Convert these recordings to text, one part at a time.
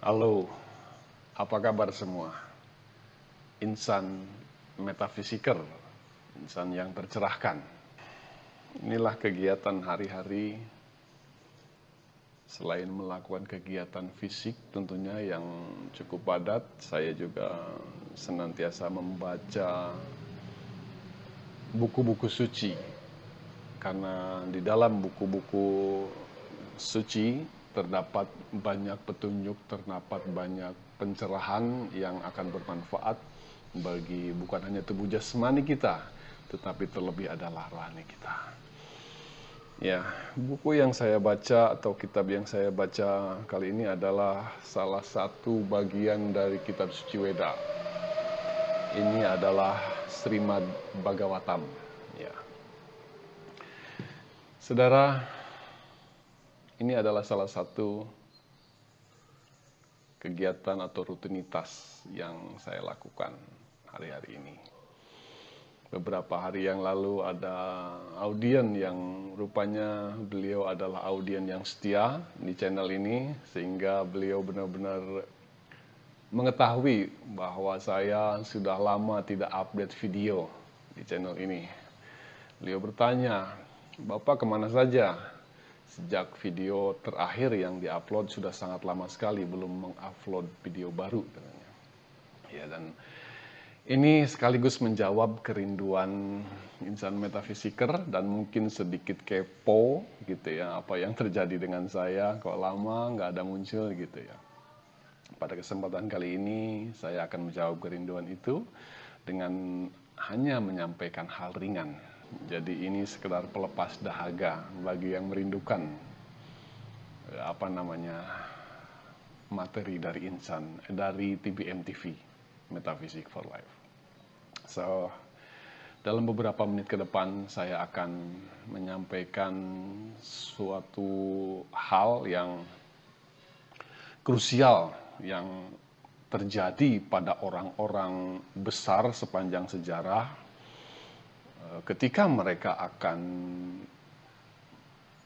Halo, apa kabar semua? Insan metafisiker, insan yang tercerahkan. Inilah kegiatan hari-hari selain melakukan kegiatan fisik tentunya yang cukup padat. Saya juga senantiasa membaca buku-buku suci. Karena di dalam buku-buku suci terdapat banyak petunjuk, terdapat banyak pencerahan yang akan bermanfaat bagi bukan hanya tubuh jasmani kita, tetapi terlebih adalah rohani kita. Ya, buku yang saya baca atau kitab yang saya baca kali ini adalah salah satu bagian dari kitab suci Weda. Ini adalah Srimad Bhagavatam. Ya. Saudara, ini adalah salah satu kegiatan atau rutinitas yang saya lakukan hari-hari ini. Beberapa hari yang lalu ada audien yang rupanya beliau adalah audien yang setia di channel ini, sehingga beliau benar-benar mengetahui bahwa saya sudah lama tidak update video di channel ini. Beliau bertanya, "Bapak kemana saja? Sejak video terakhir yang diupload sudah sangat lama sekali belum mengupload video baru," katanya. Ya, dan ini sekaligus menjawab kerinduan insan metafisiker dan mungkin sedikit kepo gitu ya, apa yang terjadi dengan saya kok lama nggak ada muncul gitu ya. Pada kesempatan kali ini saya akan menjawab kerinduan itu dengan hanya menyampaikan hal ringan. Jadi ini sekedar pelepas dahaga bagi yang merindukan materi dari insan, dari TBM TV, Metaphysics for Life. So, dalam beberapa menit ke depan saya akan menyampaikan suatu hal yang krusial yang terjadi pada orang-orang besar sepanjang sejarah ketika mereka akan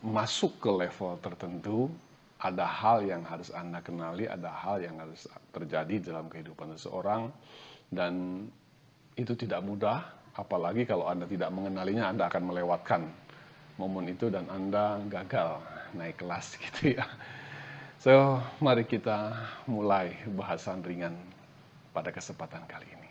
masuk ke level tertentu. Ada hal yang harus Anda kenali, ada hal yang harus terjadi dalam kehidupan seseorang, dan itu tidak mudah, apalagi kalau Anda tidak mengenalinya, Anda akan melewatkan momen itu dan Anda gagal naik kelas gitu ya. So, mari kita mulai bahasan ringan pada kesempatan kali ini.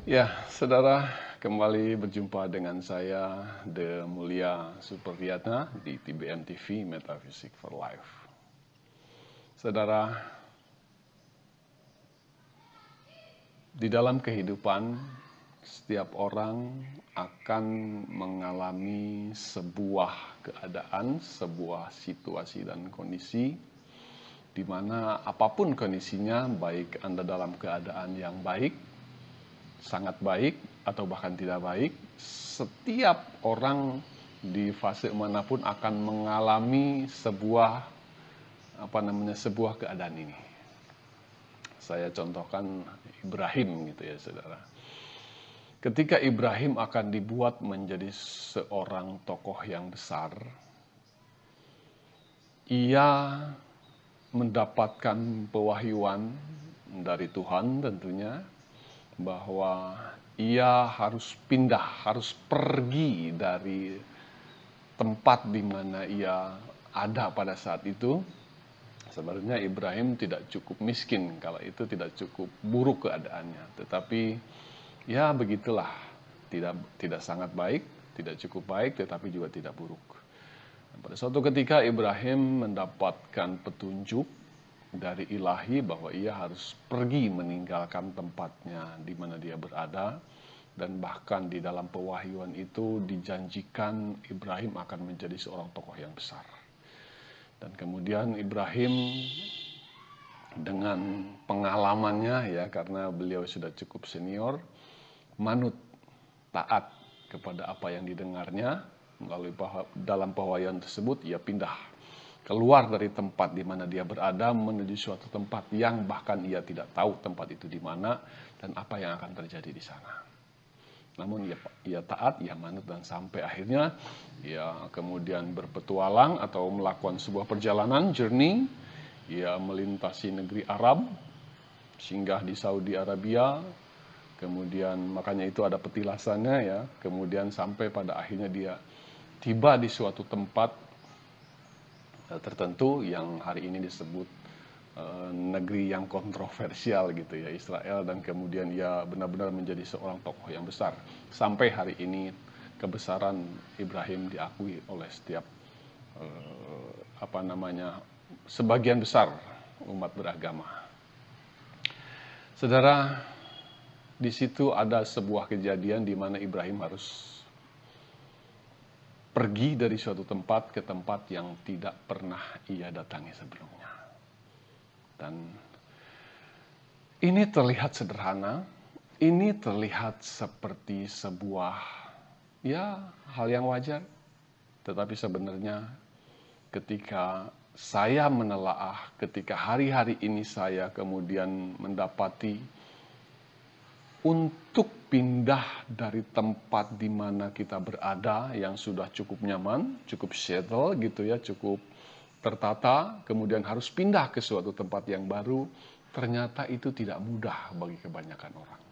Ya, saudara, kembali berjumpa dengan saya, The Mulia Supriyatna, di TBM TV, Metaphysics for Life. Saudara, di dalam kehidupan, setiap orang akan mengalami sebuah keadaan, sebuah situasi dan kondisi, di mana apapun kondisinya, baik Anda dalam keadaan yang baik, sangat baik, atau bahkan tidak baik, setiap orang di fase manapun akan mengalami sebuah keadaan ini. Saya contohkan Ibrahim gitu ya, saudara. Ketika Ibrahim akan dibuat menjadi seorang tokoh yang besar, ia mendapatkan pewahyuan dari Tuhan tentunya, bahwa ia harus pindah, harus pergi dari tempat di mana ia ada pada saat itu. Sebenarnya Ibrahim tidak cukup miskin, kalau itu tidak cukup buruk keadaannya. Tetapi ya begitulah, tidak sangat baik, tidak cukup baik, tetapi juga tidak buruk. Pada suatu ketika Ibrahim mendapatkan petunjuk dari ilahi bahwa ia harus pergi meninggalkan tempatnya di mana dia berada Dan bahkan di dalam pewahyuan itu dijanjikan Ibrahim akan menjadi seorang tokoh yang besar. Dan kemudian Ibrahim dengan pengalamannya ya, karena beliau sudah cukup senior, manut, taat kepada apa yang didengarnya. Melalui dalam pewahyuan tersebut ia pindah keluar dari tempat di mana dia berada menuju suatu tempat yang bahkan ia tidak tahu tempat itu di mana dan apa yang akan terjadi di sana. Namun ia taat, ia manut, dan sampai akhirnya ia kemudian berpetualang atau melakukan sebuah perjalanan, journey. Ia melintasi negeri Arab, singgah di Saudi Arabia, kemudian makanya itu ada petilasannya ya. Kemudian sampai pada akhirnya dia tiba di suatu tempat tertentu yang hari ini disebut negeri yang kontroversial gitu ya, Israel, dan kemudian ia benar-benar menjadi seorang tokoh yang besar. Sampai hari ini kebesaran Ibrahim diakui oleh setiap sebagian besar umat beragama. Saudara, di situ ada sebuah kejadian di mana Ibrahim harus pergi dari suatu tempat ke tempat yang tidak pernah ia datangi sebelumnya. Dan ini terlihat sederhana, ini terlihat seperti sebuah hal yang wajar. Tetapi sebenarnya ketika saya menelaah, ketika hari-hari ini saya kemudian mendapati untuk pindah dari tempat di mana kita berada yang sudah cukup nyaman, cukup settle gitu ya, cukup tertata, kemudian harus pindah ke suatu tempat yang baru, ternyata itu tidak mudah bagi kebanyakan orang.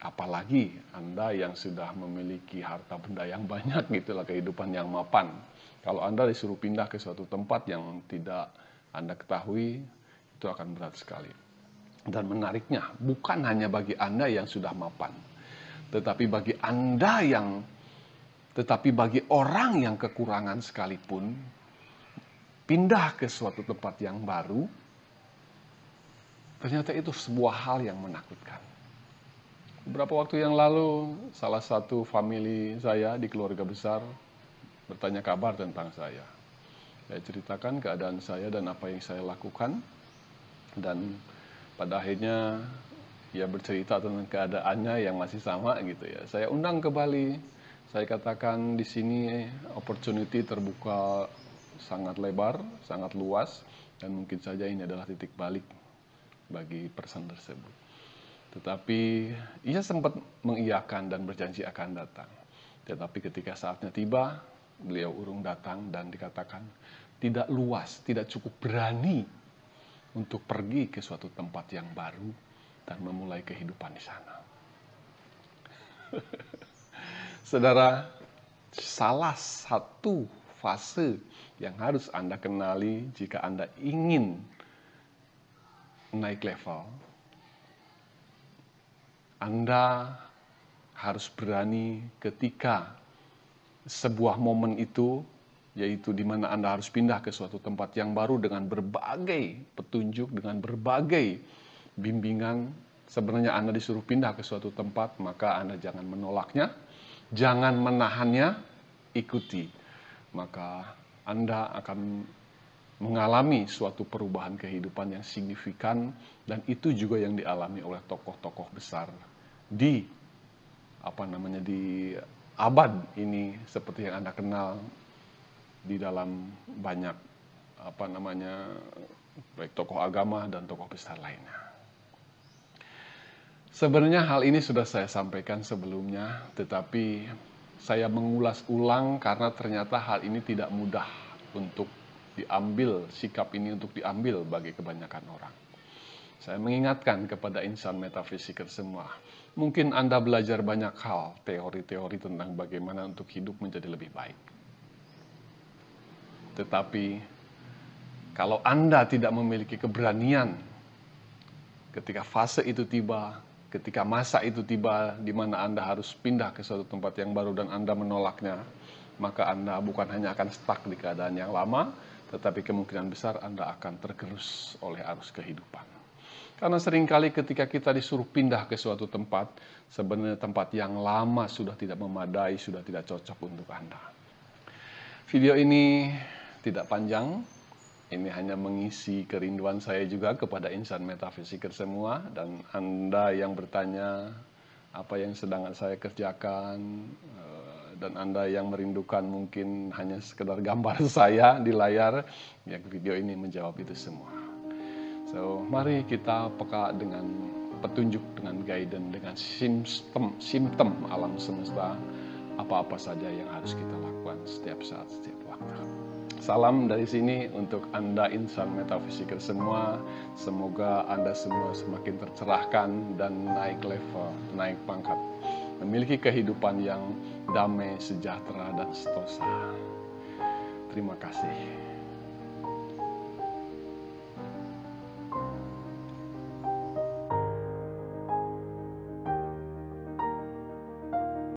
Apalagi Anda yang sudah memiliki harta benda yang banyak gitulah, kehidupan yang mapan. Kalau Anda disuruh pindah ke suatu tempat yang tidak Anda ketahui, itu akan berat sekali. Dan menariknya, bukan hanya bagi Anda yang sudah mapan, tetapi bagi orang yang kekurangan sekalipun, pindah ke suatu tempat yang baru, ternyata itu sebuah hal yang menakutkan. Beberapa waktu yang lalu, salah satu famili saya di keluarga besar bertanya kabar tentang saya. Saya ceritakan keadaan saya dan apa yang saya lakukan, dan pada akhirnya ia bercerita tentang keadaannya yang masih sama gitu ya. Saya undang ke Bali, saya katakan di sini opportunity terbuka sangat lebar, sangat luas, dan mungkin saja ini adalah titik balik bagi person tersebut. Tetapi ia sempat mengiyakan dan berjanji akan datang. Tetapi ketika saatnya tiba, beliau urung datang dan dikatakan tidak luas, tidak cukup berani untuk pergi ke suatu tempat yang baru dan memulai kehidupan di sana. Saudara, salah satu fase yang harus Anda kenali jika Anda ingin naik level, Anda harus berani ketika sebuah momen itu, yaitu di mana Anda harus pindah ke suatu tempat yang baru dengan berbagai petunjuk, dengan berbagai bimbingan. Sebenarnya Anda disuruh pindah ke suatu tempat, maka Anda jangan menolaknya, jangan menahannya, ikuti. Maka Anda akan mengalami suatu perubahan kehidupan yang signifikan, dan itu juga yang dialami oleh tokoh-tokoh besar di abad ini, seperti yang Anda kenal di dalam banyak baik tokoh agama dan tokoh besar lainnya. Sebenarnya hal ini sudah saya sampaikan sebelumnya, tetapi saya mengulas ulang karena ternyata hal ini tidak mudah untuk diambil, sikap ini untuk diambil bagi kebanyakan orang. Saya mengingatkan kepada insan metafisiker semua, mungkin Anda belajar banyak hal, teori-teori tentang bagaimana untuk hidup menjadi lebih baik. Tetapi kalau Anda tidak memiliki keberanian ketika fase itu tiba, ketika masa itu tiba di mana Anda harus pindah ke suatu tempat yang baru dan Anda menolaknya, maka Anda bukan hanya akan stuck di keadaan yang lama, tetapi kemungkinan besar Anda akan tergerus oleh arus kehidupan. Karena seringkali ketika kita disuruh pindah ke suatu tempat, sebenarnya tempat yang lama sudah tidak memadai, sudah tidak cocok untuk Anda. Video ini tidak panjang, ini hanya mengisi kerinduan saya juga kepada insan metafisiker semua, dan Anda yang bertanya apa yang sedang saya kerjakan, dan Anda yang merindukan mungkin hanya sekedar gambar saya di layar, ya video ini menjawab itu semua. So, mari kita peka dengan petunjuk, dengan guidance, dengan simptom alam semesta, apa-apa saja yang harus kita lakukan setiap saat, setiap waktu. Salam dari sini untuk Anda insan metafisiker semua. Semoga Anda semua semakin tercerahkan dan naik level, naik pangkat. Memiliki kehidupan yang damai, sejahtera, dan sentosa. Terima kasih.